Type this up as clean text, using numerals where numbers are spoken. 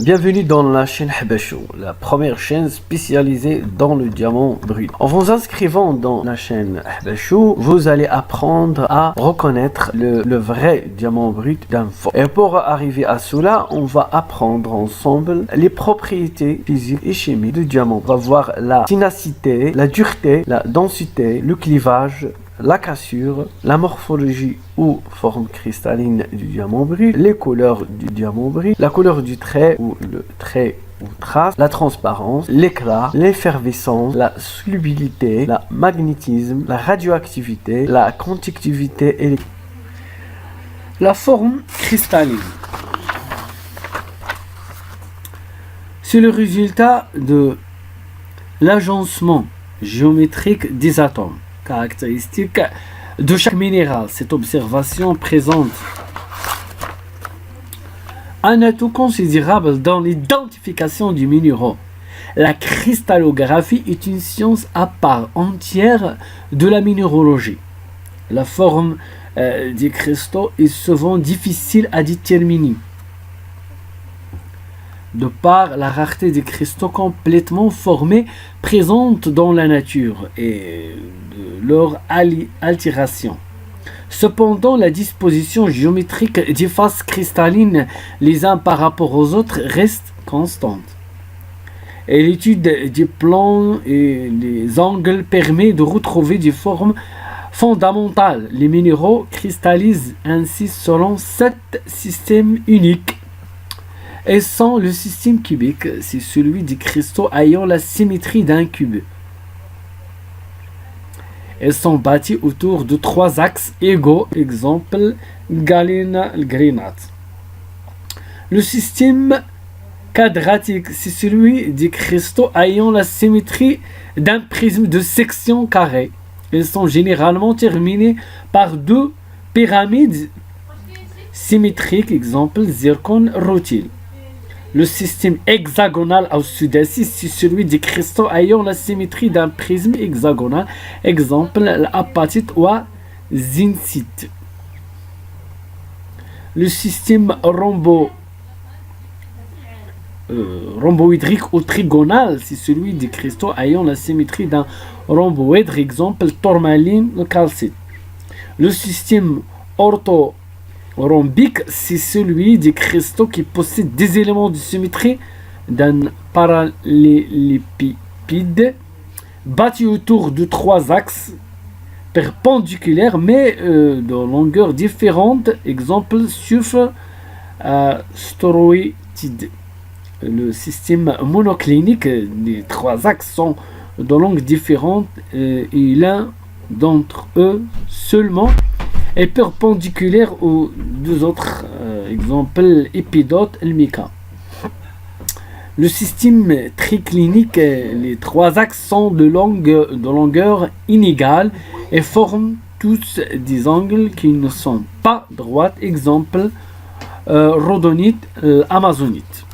Bienvenue dans la chaîne Habasho, la première chaîne spécialisée dans le diamant brut. En vous inscrivant dans la chaîne Habasho, vous allez apprendre à reconnaître le vrai diamant brut d'un faux. Et pour arriver à cela, on va apprendre ensemble les propriétés physiques et chimiques du diamant. On va voir la ténacité, la dureté, la densité, le clivage, la cassure, la morphologie ou forme cristalline du diamant brut, les couleurs du diamant brut, la couleur du trait ou le trait ou trace, la transparence, l'éclat, l'effervescence, la solubilité, la magnétisme, la radioactivité, la conductivité et la forme cristalline. C'est le résultat de l'agencement géométrique des atomes. Caractéristique de chaque minéral. Cette observation présente un atout considérable dans l'identification du minéral. La cristallographie est une science à part entière de la minéralogie. La forme des cristaux est souvent difficile à déterminer, de par la rareté des cristaux complètement formés présentes dans la nature et de leur altération. Cependant, la disposition géométrique des faces cristallines les uns par rapport aux autres reste constante. Et l'étude des plans et des angles permet de retrouver des formes fondamentales. Les minéraux cristallisent ainsi selon 7 systèmes uniques. Et sans le système cubique, c'est celui des cristaux ayant la symétrie d'un cube. Elles sont bâties autour de 3 axes égaux, exemple galena-granate. Le système quadratique, c'est celui des cristaux ayant la symétrie d'un prisme de section carrée. Elles sont généralement terminées par 2 pyramides symétriques, exemple zircon-rutile. Le système hexagonal au sud-est, c'est celui des cristaux ayant la symétrie d'un prisme hexagonal, exemple l'apatite ou zincite. Le système rhomboédrique ou trigonal, c'est celui des cristaux ayant la symétrie d'un rhomboèdre, exemple tourmaline ou calcite. Le système orthorhombique, c'est celui des cristaux qui possèdent des éléments de symétrie d'un parallélépipède bâti autour de 3 axes perpendiculaires mais de longueurs différentes, exemple soufre stéroïde. Le système monoclinique, les 3 axes sont de longues différentes et l'un d'entre eux seulement est perpendiculaire aux 2 autres, exemple épidote et mica. Le système triclinique, les 3 axes sont de longueur inégale et forment tous des angles qui ne sont pas droits, exemple rhodonite, amazonite.